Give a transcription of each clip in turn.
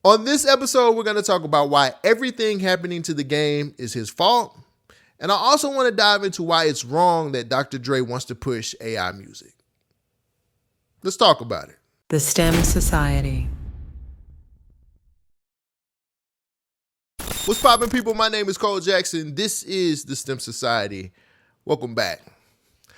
On this episode, we're going to talk about why everything happening to the game is his fault. And I also want to dive into why it's wrong that Dr. Dre wants to push AI music. Let's talk about it. The STEM Society. What's poppin', people? My name is Cole Jackson. This is the STEM Society. Welcome back.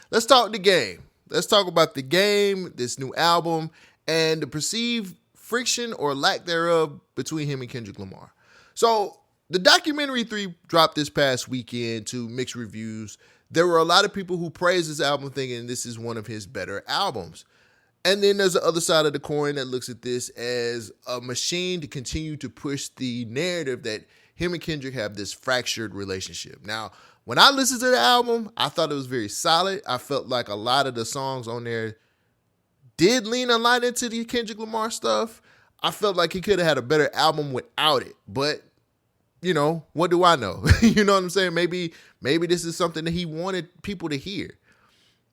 Let's talk the game. Let's talk about the game, this new album, and the perceived friction or lack thereof between him and Kendrick Lamar. So the documentary 3 dropped this past weekend to mixed reviews. There were a lot of people who praised this album thinking this is one of his better albums. And then there's the other side of the coin that looks at this as a machine to continue to push the narrative that him and Kendrick have this fractured relationship. Now, when I listened to the album, I thought it was very solid. I felt like a lot of the songs on there did lean a lot into the Kendrick Lamar stuff. I felt like he could have had a better album without it. But, you know, what do I know? You know what I'm saying? Maybe this is something that he wanted people to hear.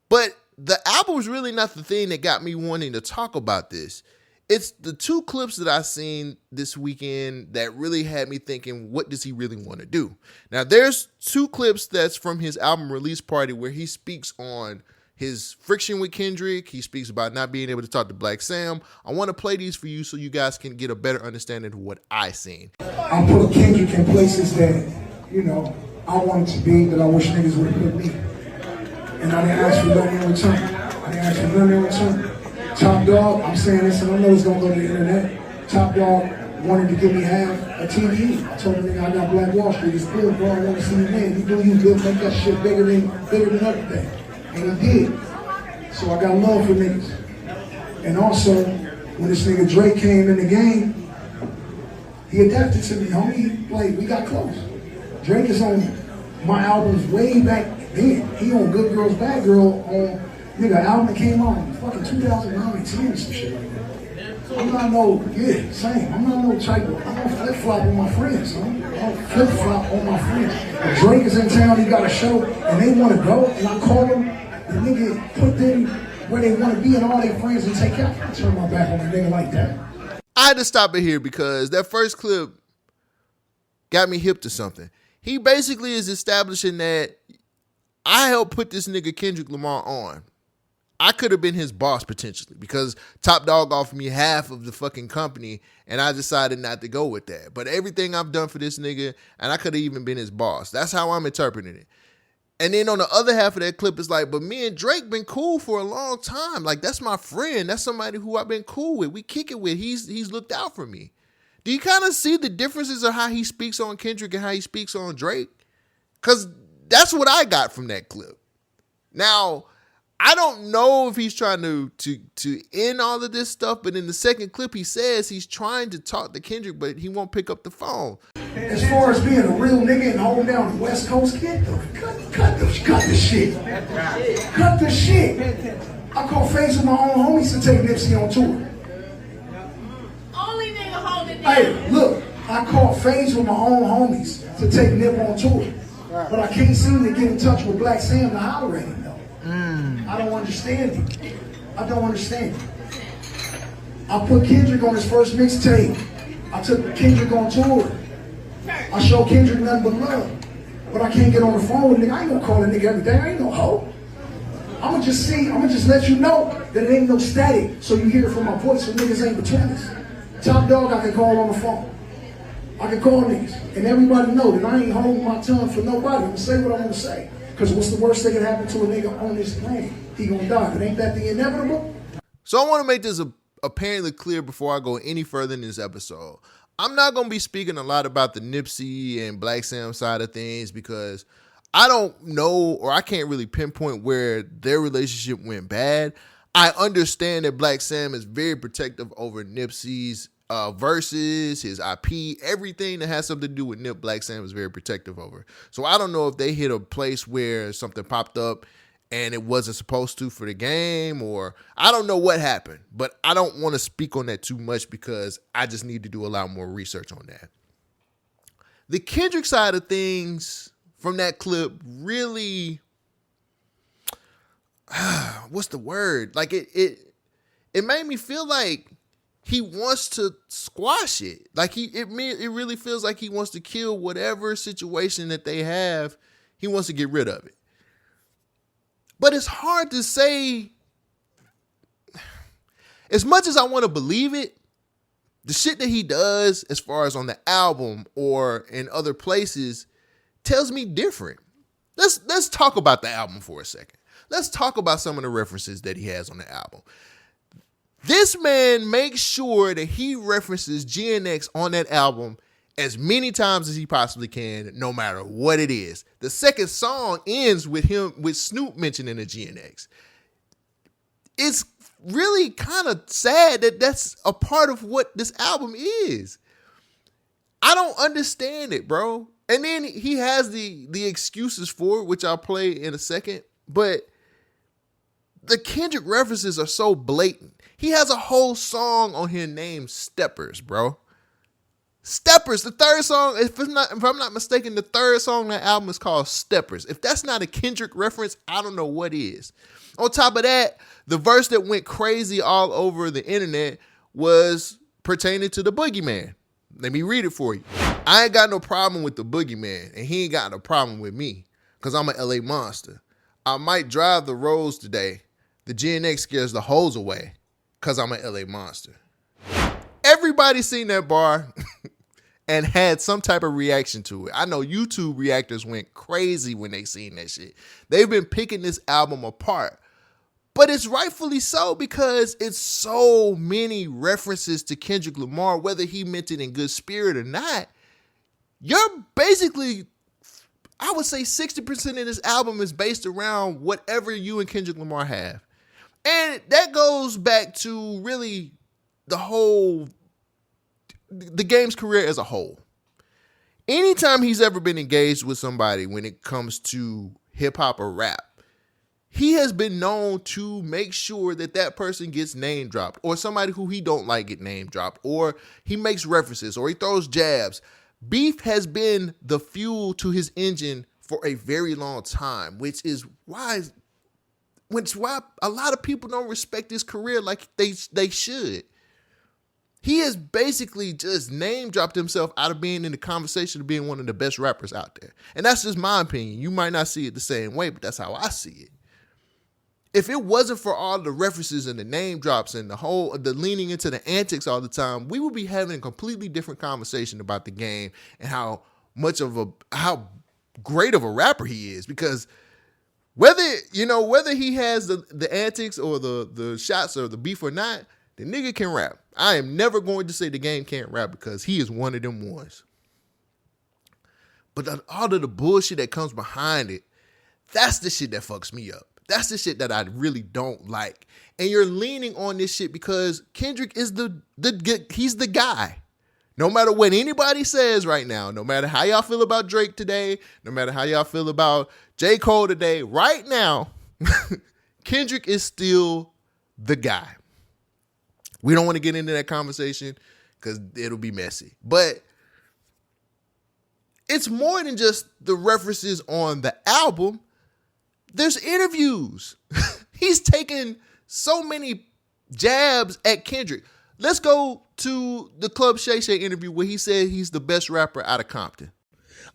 But the album's really not the thing that got me wanting to talk about this. It's the 2 clips that I seen this weekend that really had me thinking, what does he really want to do? Now, there's 2 clips that's from his album release party where he speaks on his friction with Kendrick. He speaks about not being able to talk to Black Sam. I want to play these for you so you guys can get a better understanding of what I seen. I put Kendrick in places that, you know, I wanted to be, that I wish niggas would have put me. And I didn't ask for nothing in return. Top Dog, I'm saying this and I know it's gonna go to the internet. Top Dog wanted to give me half a TV. I told him, nigga, I got Black Wall Street. It's good, bro. I want to see you win. You do you good, make that shit bigger than everything. And he did. So I got love for niggas. And also, when this nigga Drake came in the game, he adapted to me, homie. Like, we got close. Drake is on my albums way back then. He on Good Girls, Bad Girl on, nigga, album that came out fucking 2009, 10 or some shit like that. I'm not same. I'm not no type of, I don't flip-flop on my friends, son. I don't flip-flop on my friends. If Drake is in town, he got a show, and they want to go, and I call them, the nigga put them where they want to be and all their friends and take out. I turn my back on a nigga like that. I had to stop it here because that first clip got me hip to something. He basically is establishing that I helped put this nigga Kendrick Lamar on. I could have been his boss potentially because Top Dog offered me half of the fucking company and I decided not to go with that. But everything I've done for this nigga, and I could have even been his boss. That's how I'm interpreting it. And then on the other half of that clip, it's like, but me and Drake been cool for a long time. Like, that's my friend. That's somebody who I've been cool with. We kick it with. He's looked out for me. Do you kind of see the differences of how he speaks on Kendrick and how he speaks on Drake? Because that's what I got from that clip. Now, I don't know if he's trying to end all of this stuff, but in the second clip, he says he's trying to talk to Kendrick, but he won't pick up the phone. As far as being a real nigga and holding down the West Coast kid, cut the shit. Cut the shit. I call Face with my own homies to take Nipsey on tour. Only nigga holding down. Hey, look, I call Face with my own homies to take Nip on tour. But I can't seem to get in touch with Black Sam to holler at him, though. I don't understand it. I don't understand it. I put Kendrick on his first mixtape. I took Kendrick on tour. I show Kendrick nothing but love. But I can't get on the phone with a nigga. I ain't gonna call a nigga every day. I ain't no hoe. I'ma just let you know that it ain't no static. So you hear it from my voice so niggas ain't between us. Top Dog I can call on the phone. I can call niggas. And everybody know that I ain't holding my tongue for nobody. I'm gonna say what I'm gonna say. Because what's the worst that can happen to a nigga on this planet? He gonna die. But ain't that the inevitable? So I want to make this apparently clear before I go any further in this episode. I'm not going to be speaking a lot about the Nipsey and Black Sam side of things because I don't know or I can't really pinpoint where their relationship went bad. I understand that Black Sam is very protective over Nipsey's verses, his IP, everything that has something to do with Nip, Black Sam is very protective over. So I don't know if they hit a place where something popped up and it wasn't supposed to for the game, or I don't know what happened, but I don't want to speak on that too much because I just need to do a lot more research on that. The Kendrick side of things from that clip really, what's the word? Like it made me feel like he wants to squash it. Like it really feels like he wants to kill whatever situation that they have. He wants to get rid of it. But it's hard to say. As much as I want to believe it, the shit that he does as far as on the album or in other places tells me different. Let's talk about the album for a second. Let's talk about some of the references that he has on the album. This man makes sure that he references GNX on that album as many times as he possibly can, no matter what it is. The second song ends with Snoop mentioning the GNX. It's really kind of sad that that's a part of what this album is. I don't understand it, bro. And then he has the excuses for it, which I'll play in a second. But the Kendrick references are so blatant. He has a whole song on here named Steppers, bro. Steppers, the third song, if I'm not mistaken, the third song on that album is called Steppers. If that's not a Kendrick reference, I don't know what is. On top of that, the verse that went crazy all over the internet was pertaining to the Boogeyman. Let me read it for you. I ain't got no problem with the Boogeyman, and he ain't got no problem with me, because I'm an LA monster. I might drive the roads today. The GNX scares the hoes away, because I'm an LA monster. Everybody seen that bar and had some type of reaction to it. I know YouTube reactors went crazy when they seen that shit. They've been picking this album apart. But it's rightfully so because it's so many references to Kendrick Lamar, whether he meant it in good spirit or not. You're basically, I would say 60% of this album is based around whatever you and Kendrick Lamar have. And that goes back to really the game's career as a whole. Anytime he's ever been engaged with somebody when it comes to hip hop or rap, he has been known to make sure that that person gets name dropped, or somebody who he don't like get name dropped, or he makes references, or he throws jabs. Beef has been the fuel to his engine for a very long time, which is why a lot of people don't respect his career like they should. He has basically just name dropped himself out of being in the conversation of being one of the best rappers out there. And that's just my opinion. You might not see it the same way, but that's how I see it. If it wasn't for all the references and the name drops and the leaning into the antics all the time, we would be having a completely different conversation about the game and how great of a rapper he is. Because whether he has the antics or the shots or the beef or not, the nigga can rap. I am never going to say the game can't rap because he is one of them ones. But all of the bullshit that comes behind it, that's the shit that fucks me up. That's the shit that I really don't like. And you're leaning on this shit because Kendrick is he's the guy. No matter what anybody says right now, no matter how y'all feel about Drake today, no matter how y'all feel about J. Cole today, right now, Kendrick is still the guy. We don't want to get into that conversation because it'll be messy. But it's more than just the references on the album. There's interviews. He's taken so many jabs at Kendrick. Let's go to the Club Shay Shay interview where he said he's the best rapper out of Compton.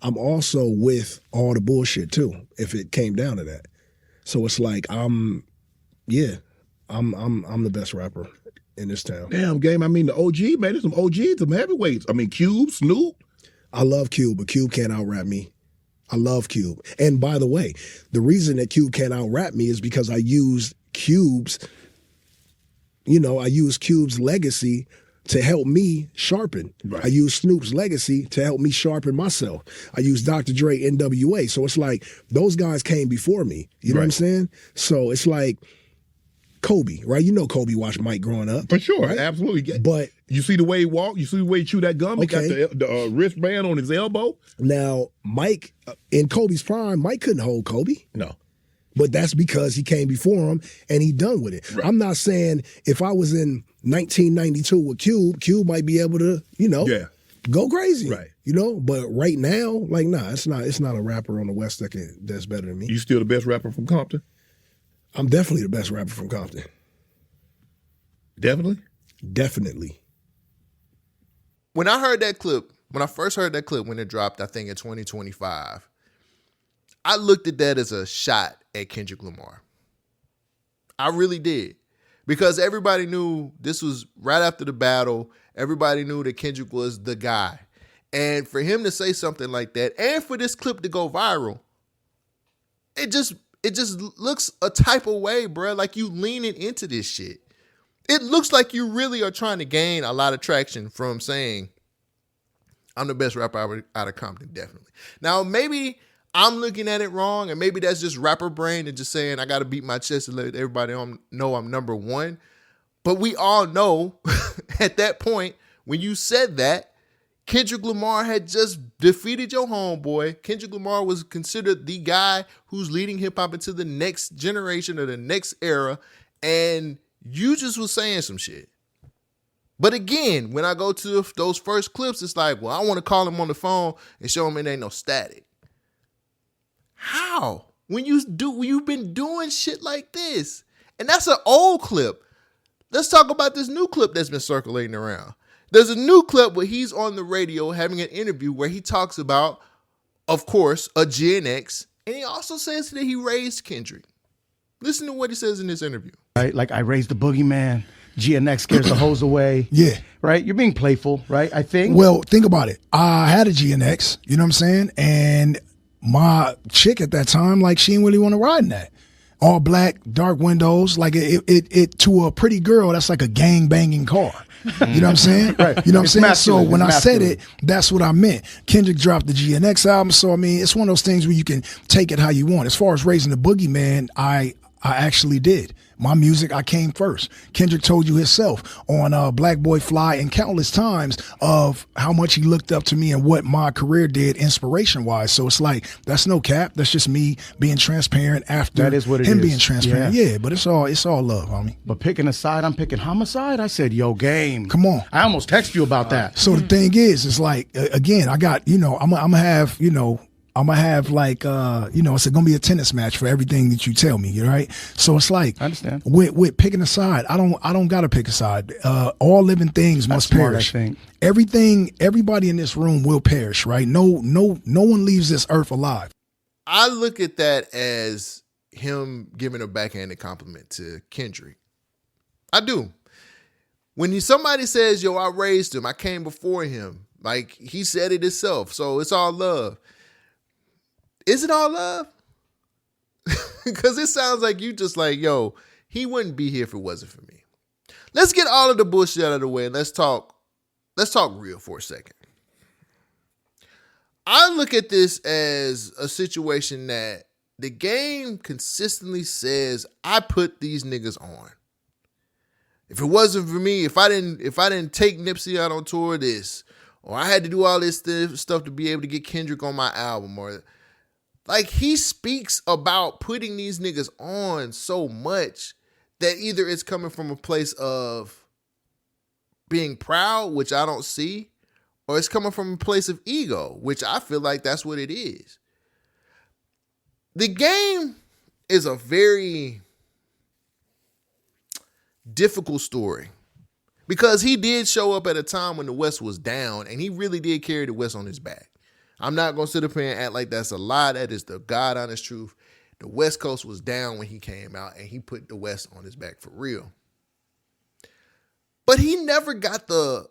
I'm also with all the bullshit too, if it came down to that. So it's like I'm the best rapper in this town. Damn, game. I mean, the OG, man, there's some OGs, some heavyweights. I mean, Cube, Snoop. I love Cube, but Cube can't out-rap me. I love Cube. And by the way, the reason that Cube can't out-rap me is because I used Cube's legacy to help me sharpen. Right. I used Snoop's legacy to help me sharpen myself. I used Dr. Dre, NWA. So it's like those guys came before me. You know what I'm saying? So it's like Kobe, right? You know Kobe watched Mike growing up. For sure, right? absolutely. But you see the way he walked? You see the way he chewed that gum? Okay. He got the wristband on his elbow? Now, Mike, in Kobe's prime, Mike couldn't hold Kobe. No. But that's because he came before him and he done with it. Right. I'm not saying if I was in 1992 with Cube might be able to, go crazy. Right. But right now, like, nah, it's not a rapper on the West that's better than me. You still the best rapper from Compton? I'm definitely the best rapper from Compton. Definitely? Definitely. When I heard that clip, when I first heard that clip when it dropped, I think in 2025, I looked at that as a shot at Kendrick Lamar. I really did. Because everybody knew this was right after the battle. Everybody knew that Kendrick was the guy. And for him to say something like that, and for this clip to go viral, it just looks a type of way, bro. Like you leaning into this shit. It looks like you really are trying to gain a lot of traction from saying, I'm the best rapper out of Compton, definitely. Now, maybe I'm looking at it wrong, and maybe that's just rapper brain and just saying I got to beat my chest and let everybody know I'm number one. But we all know at that point, when you said that, Kendrick Lamar had just defeated your homeboy. Kendrick Lamar was considered the guy who's leading hip-hop into the next generation or the next era, and you just was saying some shit. But again, when I go to those first clips, it's like, well, I want to call him on the phone and show him it ain't no static. How? When you've been doing shit like this. And that's an old clip. Let's talk about this new clip that's been circulating around. There's a new clip where he's on the radio having an interview where he talks about, of course, a Gen X, and he also says that he raised Kendrick. Listen to what he says in this interview. Right, like I raised the boogeyman. GNX scares the hoes away. Yeah. Right? You're being playful, right? I think. Well, think about it. I had a GNX, you know what I'm saying? And my chick at that time, like, she didn't really want to ride in that. All black, dark windows, like it to a pretty girl, that's like a gang banging car. You know what I'm saying? Right. You know what I'm saying? Masculine. So when I said Masculine. it, that's what I meant. Kendrick dropped the GNX album, so I mean, it's one of those things where you can take it how you want. As far as raising the boogeyman, I actually did. My music, I came first. Kendrick told you himself on Black Boy Fly and countless times of how much he looked up to me and what my career did inspiration-wise. So it's like, that's no cap. That's just me being transparent after That is what it him is. being transparent. Yeah, but it's all love, homie. But picking a side, I'm picking homicide. I said, yo, game. Come on. I almost texted you about that. So the thing is, it's like, again, I got, I'm going to have, I'm going to have like, it's going to be a tennis match for everything that you tell me, right? So it's like, I understand. With picking a side, I don't got to pick a side. All living things must smart, perish. I think. Everybody in this room will perish, right? No one leaves this earth alive. I look at that as him giving a backhanded compliment to Kendrick. I do. When somebody says, yo, I raised him, I came before him, like he said it himself, so it's all love. Is it all love? Because it sounds like you just like, yo, he wouldn't be here if it wasn't for me. Let's get all of the bullshit out of the way and let's talk real for a second. I look at this as a situation that the game consistently says, I put these niggas on. If it wasn't for me, if I didn't take Nipsey out on tour this, or I had to do all this stuff to be able to get Kendrick on my album, or like he speaks about putting these niggas on so much that either it's coming from a place of being proud, which I don't see, or it's coming from a place of ego, which I feel like that's what it is. The game is a very difficult story because he did show up at a time when the West was down and he really did carry the West on his back. I'm not going to sit up here and act like that's a lie. That is the God honest truth. The West Coast was down when he came out and he put the West on his back for real. But he never got the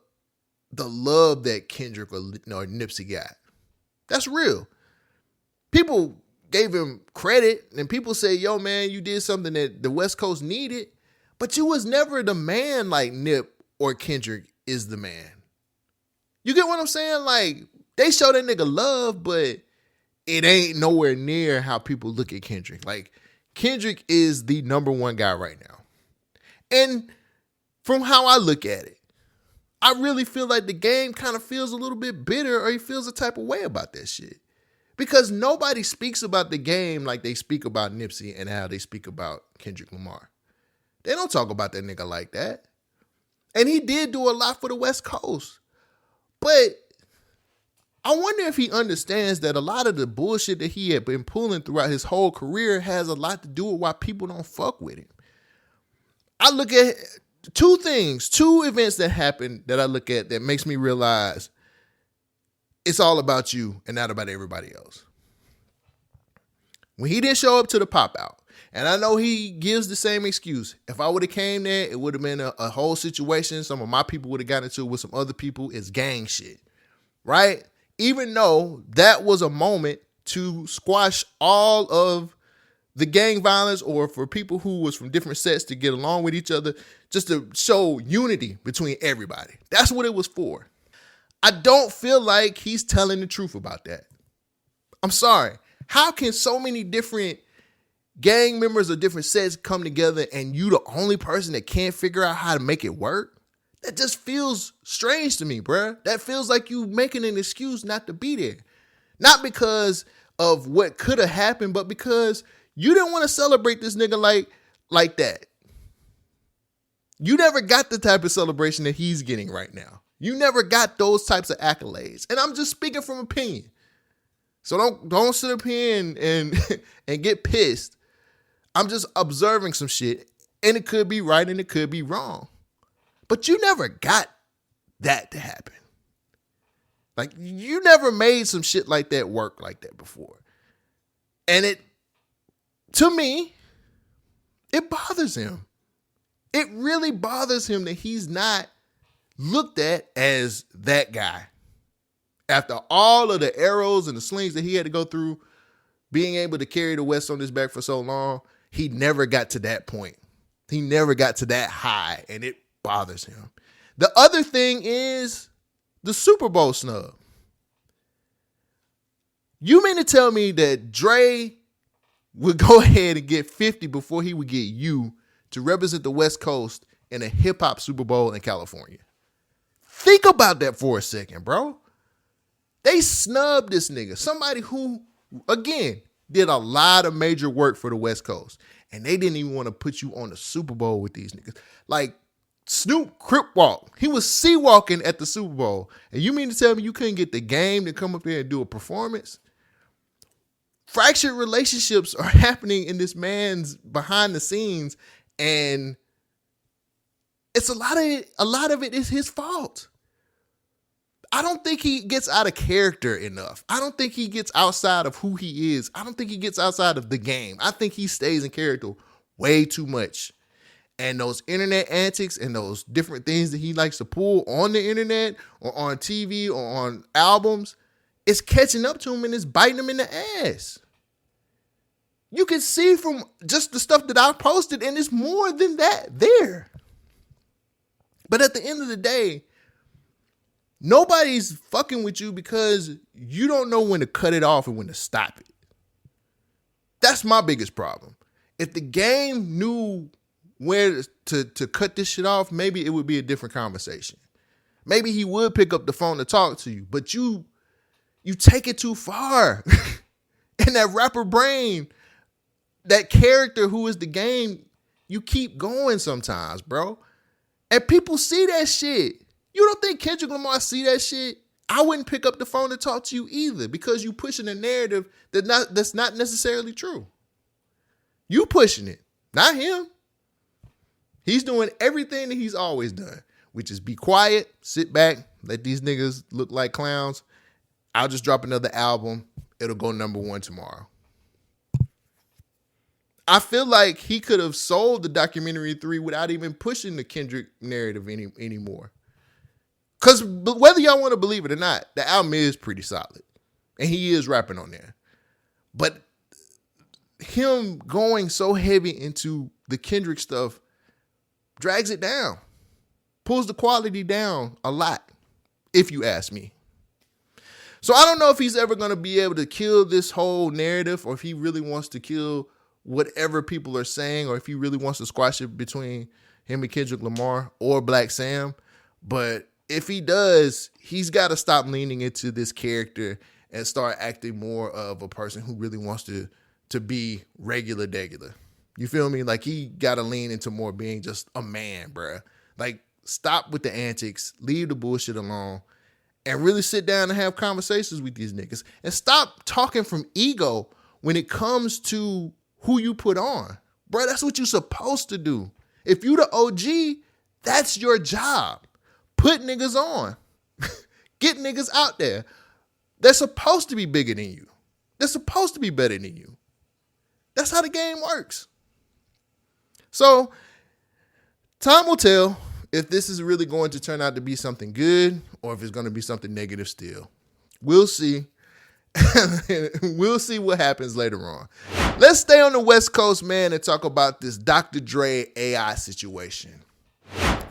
love that Kendrick or Nipsey got. That's real. People gave him credit and people say, yo, man, you did something that the West Coast needed, but you was never the man like Nip or Kendrick is the man. You get what I'm saying? Like, they show that nigga love, but it ain't nowhere near how people look at Kendrick. Like, Kendrick is the number one guy right now. And from how I look at it, I really feel like the game kind of feels a little bit bitter or he feels a type of way about that shit. Because nobody speaks about the game like they speak about Nipsey and how they speak about Kendrick Lamar. They don't talk about that nigga like that. And he did do a lot for the West Coast. But I wonder if he understands that a lot of the bullshit that he had been pulling throughout his whole career has a lot to do with why people don't fuck with him. I look at two events that happened that I look at that makes me realize it's all about you and not about everybody else. When he didn't show up to the pop out, and I know he gives the same excuse. If I would have came there, it would have been a whole situation. Some of my people would have gotten into it with some other people. It's gang shit, right? Even though that was a moment to squash all of the gang violence, or for people who was from different sets to get along with each other, just to show unity between everybody. That's what it was for. I don't feel like he's telling the truth about that. I'm sorry. How can so many different gang members of different sets come together and you the only person that can't figure out how to make it work? That just feels strange to me, bruh. That feels like you making an excuse not to be there. Not because of what could have happened, but because you didn't want to celebrate this nigga like that. You never got the type of celebration that he's getting right now. You never got those types of accolades. And I'm just speaking from opinion. So don't sit up here and get pissed. I'm just observing some shit, and it could be right and it could be wrong. But you never got that to happen. Like, you never made some shit like that work like that before. And to me, it bothers him. It really bothers him that he's not looked at as that guy. After all of the arrows and the slings that he had to go through, being able to carry the West on his back for so long, he never got to that point. He never got to that high, and it bothers him. The other thing is the Super Bowl snub. You mean to tell me that Dre would go ahead and get 50 before he would get you to represent the West Coast in a hip-hop Super Bowl in California? Think about that for a second, bro. They snubbed this nigga. Somebody who, again, did a lot of major work for the West Coast. And they didn't even want to put you on the Super Bowl with these niggas. Like, Snoop crip walk. He was sea walking at the Super Bowl. And you mean to tell me you couldn't get the game to come up there and do a performance? Fractured relationships are happening in this man's behind the scenes. And it's a lot of it is his fault. I don't think he gets out of character enough. I don't think he gets outside of who he is. I don't think he gets outside of the game. I think he stays in character way too much. And those internet antics and those different things that he likes to pull on the internet or on TV or on albums, it's catching up to him and it's biting him in the ass. You can see from just the stuff that I posted, and it's more than that there. But at the end of the day, nobody's fucking with you because you don't know when to cut it off and when to stop it. That's my biggest problem. If the game knew where to cut this shit off, maybe it would be a different conversation. Maybe he would pick up the phone to talk to you, but you take it too far. And that rapper brain, that character who is the game, you keep going sometimes, bro. And people see that shit. You don't think Kendrick Lamar see that shit? I wouldn't pick up the phone to talk to you either because you pushing a narrative that's not necessarily true. You pushing it, not him. He's doing everything that he's always done, which is be quiet, sit back, let these niggas look like clowns. I'll just drop another album. It'll go #1 tomorrow. I feel like he could have sold the documentary 3 without even pushing the Kendrick narrative anymore. Because whether y'all want to believe it or not, the album is pretty solid. And he is rapping on there. But him going so heavy into the Kendrick stuff drags it down. Pulls the quality down a lot, if you ask me. So I don't know if he's ever going to be able to kill this whole narrative or if he really wants to kill whatever people are saying or if he really wants to squash it between him and Kendrick Lamar or Black Sam. But if he does, he's got to stop leaning into this character and start acting more of a person who really wants to be regular degular. You feel me? Like he got to lean into more being just a man, bruh. Like stop with the antics, leave the bullshit alone, and really sit down and have conversations with these niggas. And stop talking from ego when it comes to who you put on. Bruh, that's what you're supposed to do. If you the OG, That's your job. Put niggas on. Get niggas out there. They're supposed to be bigger than you. They're supposed to be better than you. That's how the game works. So, time will tell if this is really going to turn out to be something good or if it's going to be something negative still. We'll see. We'll see what happens later on. Let's stay on the West Coast, man, and talk about this Dr. Dre AI situation.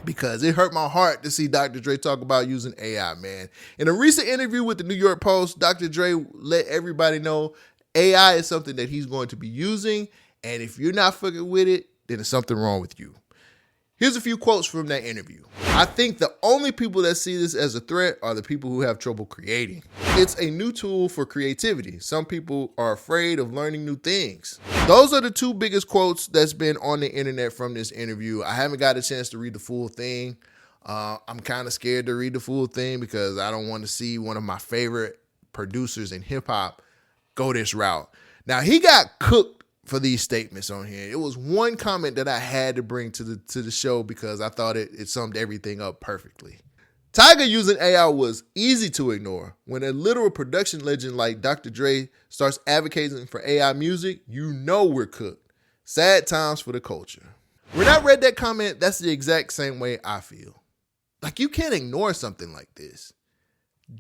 Because it hurt my heart to see Dr. Dre talk about using AI, man. In a recent interview with the New York Post, Dr. Dre let everybody know AI is something that he's going to be using, and if you're not fucking with it, then there's something wrong with you. Here's a few quotes from that interview. I think the only people that see this as a threat are the people who have trouble creating. It's a new tool for creativity. Some people are afraid of learning new things. Those are the two biggest quotes that's been on the internet from this interview. I haven't got a chance to read the full thing. I'm kind of scared to read the full thing because I don't want to see one of my favorite producers in hip hop go this route. Now, he got cooked for these statements on here. It was one comment that I had to bring to the show because I thought it summed everything up perfectly. Tiger using AI was easy to ignore. When a literal production legend like Dr. Dre starts advocating for AI music, you know we're cooked. Sad times for the culture. When I read that comment, that's the exact same way I feel. Like, you can't ignore something like this.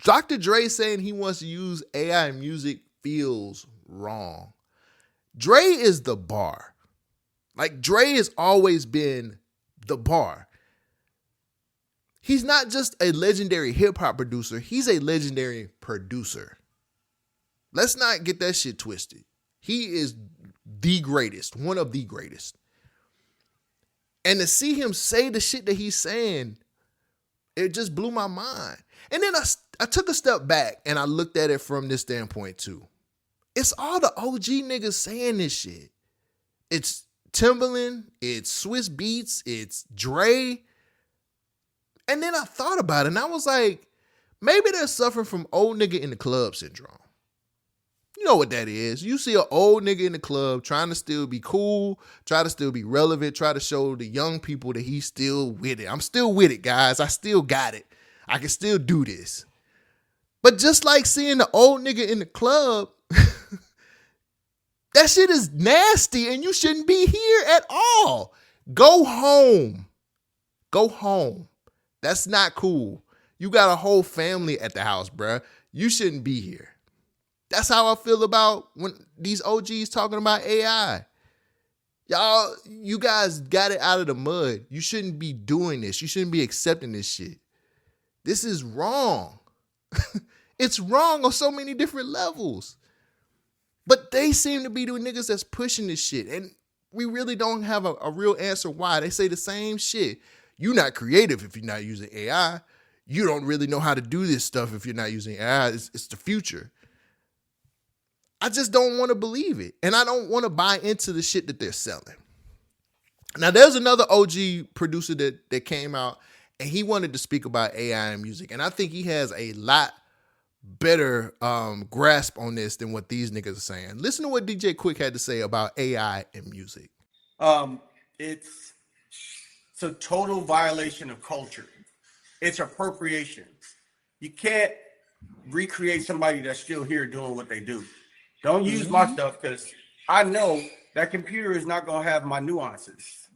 Dr. Dre saying he wants to use AI in music feels wrong. Dre is the bar. Like, Dre has always been the bar. He's not just a legendary hip-hop producer. He's a legendary producer. Let's not get that shit twisted. He is the greatest, one of the greatest. And to see him say the shit that he's saying, it just blew my mind. And then I took a step back and I looked at it from this standpoint too. It's all the OG niggas saying this shit. It's Timbaland, it's Swiss Beats, it's Dre. And then I thought about it and I was like, maybe they're suffering from old nigga in the club syndrome. You know what that is. You see an old nigga in the club trying to still be cool, try to still be relevant, try to show the young people that he's still with it. I'm still with it, guys. I still got it. I can still do this. But just like seeing the old nigga in the club, that shit is nasty and you shouldn't be here at all. Go home. Go home. That's not cool. You got a whole family at the house, bruh. You shouldn't be here. That's how I feel about when these OGs talking about AI. Y'all, you guys got it out of the mud. You shouldn't be doing this. You shouldn't be accepting this shit. This is wrong. It's wrong on so many different levels. But they seem to be the niggas that's pushing this shit. And we really don't have a real answer why. They say the same shit. You're not creative if you're not using AI. You don't really know how to do this stuff if you're not using AI. It's the future. I just don't want to believe it. And I don't want to buy into the shit that they're selling. Now, there's another OG producer that came out and he wanted to speak about AI and music. And I think he has a lot better grasp on this than what these niggas are saying. Listen to what DJ Quick had to say about AI and music. It's a total violation of culture. It's appropriation. You can't recreate somebody that's still here doing what they do. Don't use my stuff because I know that computer is not going to have my nuances.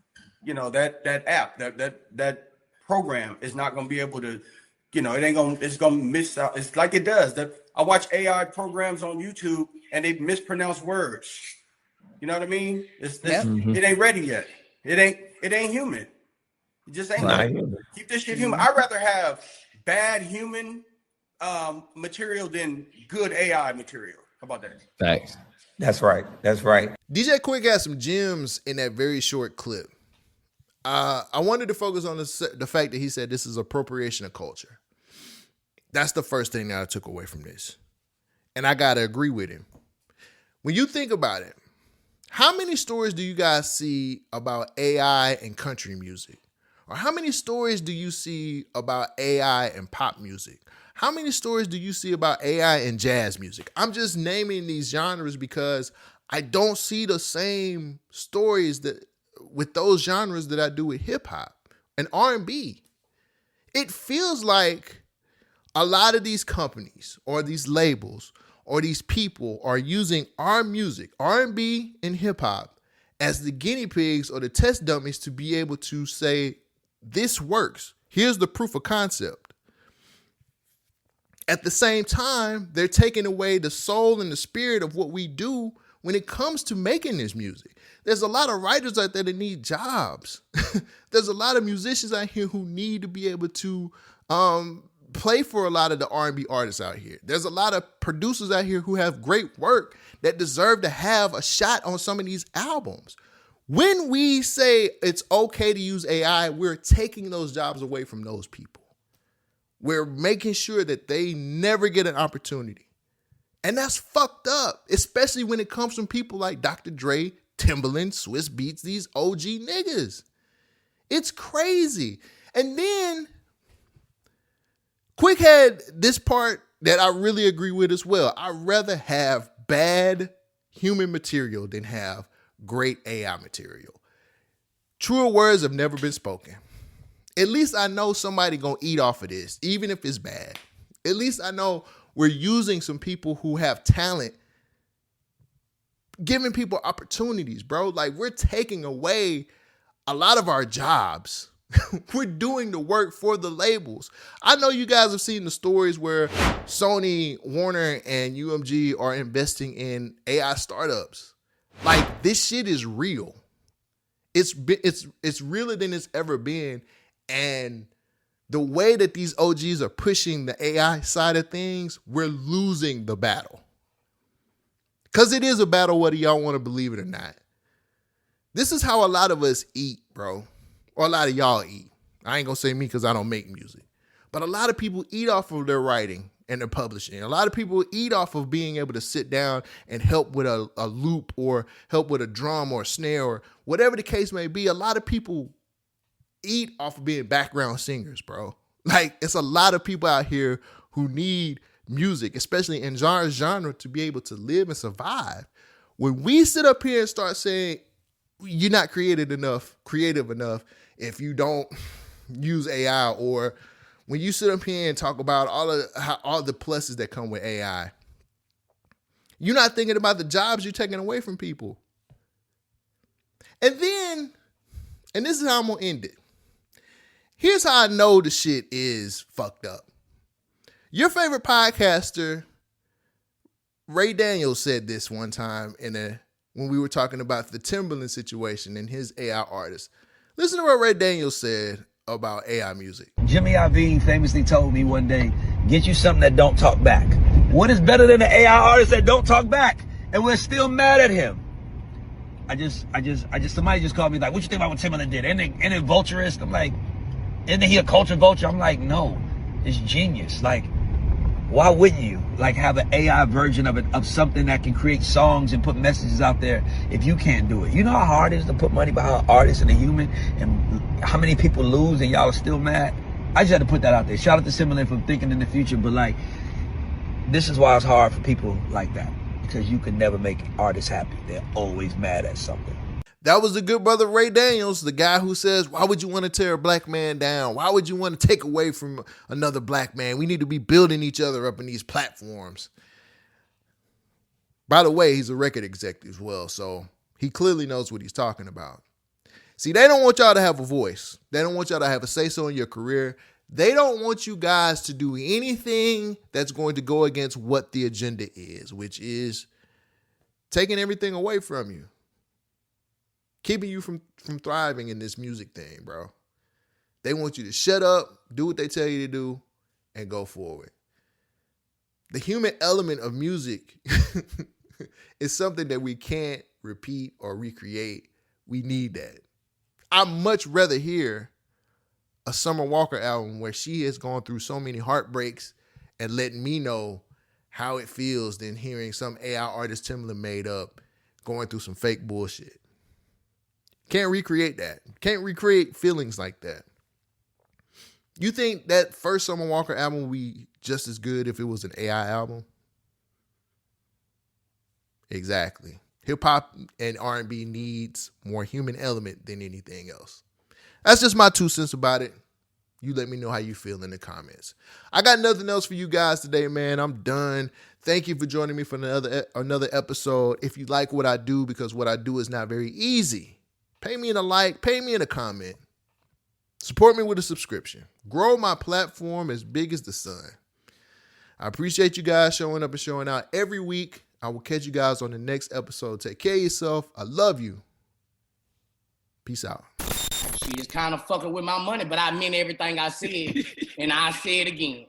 You know, that app, that program is not going to be able to, you know, it's going to miss out. It's like it does. I watch AI programs on YouTube and they mispronounce words. You know what I mean? It ain't ready yet. It ain't human. It just ain't human. Keep this shit human. I'd rather have bad human material than good AI material. How about that? Thanks. That's right. DJ Quick had some gems in that very short clip. I wanted to focus on the fact that he said this is appropriation of culture. That's the first thing that I took away from this. And I got to agree with him. When you think about it, how many stories do you guys see about AI and country music? Or how many stories do you see about AI and pop music? How many stories do you see about AI and jazz music? I'm just naming these genres because I don't see the same stories with those genres that I do with hip hop and R&B. It feels like a lot of these companies or these labels or these people are using our music, R&B and hip hop, as the guinea pigs or the test dummies to be able to say, this works. Here's the proof of concept. At the same time, they're taking away the soul and the spirit of what we do when it comes to making this music. There's a lot of writers out there that need jobs. There's a lot of musicians out here who need to be able to play for a lot of the R&B artists out here. There's a lot of producers out here who have great work that deserve to have a shot on some of these albums. When we say it's okay to use AI, we're taking those jobs away from those people. We're making sure that they never get an opportunity. And that's fucked up, especially when it comes from people like Dr. Dre, Timbaland, Swiss Beats, these OG niggas. It's crazy. And then Quick had this part that I really agree with as well. I'd rather have bad human material than have great AI material. Truer words have never been spoken. At least I know somebody gonna eat off of this, even if it's bad. At least I know we're using some people who have talent, giving people opportunities, bro. Like, we're taking away a lot of our jobs. We're doing the work for the labels. I know you guys have seen the stories where Sony, Warner, and UMG are investing in AI startups. Like, this shit is real. It's realer than it's ever been. And the way that these OGs are pushing the AI side of things, we're losing the battle. Because it is a battle whether y'all want to believe it or not. This is how a lot of us eat, bro. Or a lot of y'all eat. I ain't going to say me because I don't make music. But a lot of people eat off of their writing and their publishing. A lot of people eat off of being able to sit down and help with a loop or help with a drum or a snare or whatever the case may be. A lot of people eat off of being background singers, bro. Like, it's a lot of people out here who need music, especially in genre, to be able to live and survive. When we sit up here and start saying you're not creative enough if you don't use AI, or when you sit up here and talk about all the pluses that come with AI, you're not thinking about the jobs you're taking away from people. And this is how I'm gonna end it. Here's how I know the shit is fucked up. Your favorite podcaster, Ray Daniels, said this one time when we were talking about the Timbaland situation and his AI artist. Listen to what Ray Daniels said about AI music. Jimmy Iovine famously told me one day, get you something that don't talk back. What is better than an AI artist that don't talk back? And we're still mad at him. Somebody just called me like, what you think about what Timbaland did? Ain't it vulturist? I'm like, isn't he a culture vulture? I'm like, no, it's genius. Like, why wouldn't you like have an AI version of something that can create songs and put messages out there if you can't do it? You know how hard it is to put money behind an artist and a human, and how many people lose and y'all are still mad? I just had to put that out there. Shout out to Timbaland for thinking in the future, but like, this is why it's hard for people like that, because you can never make artists happy. They're always mad at something. That was the good brother Ray Daniels, the guy who says, why would you want to tear a black man down? Why would you want to take away from another black man? We need to be building each other up in these platforms. By the way, he's a record executive as well, so he clearly knows what he's talking about. See, they don't want y'all to have a voice. They don't want y'all to have a say-so in your career. They don't want you guys to do anything that's going to go against what the agenda is, which is taking everything away from you. Keeping you from thriving in this music thing, bro. They want you to shut up, do what they tell you to do, and go forward. The human element of music is something that we can't repeat or recreate. We need that. I'd much rather hear a Summer Walker album where she has gone through so many heartbreaks and letting me know how it feels than hearing some AI artist Timbaland made up going through some fake bullshit. Can't recreate that. Can't recreate feelings like that. You think that first Summer Walker album would be just as good if it was an AI album? Exactly. Hip hop and R&B needs more human element than anything else. That's just my 2 cents about it. You let me know how you feel in the comments. I got nothing else for you guys today, man. I'm done. Thank you for joining me for another episode. If you like what I do, because what I do is not very easy, pay me in a like, pay me in a comment. Support me with a subscription. Grow my platform as big as the sun. I appreciate you guys showing up and showing out every week. I will catch you guys on the next episode. Take care of yourself. I love you. Peace out. She is kind of fucking with my money, but I meant everything I said, and I say it again.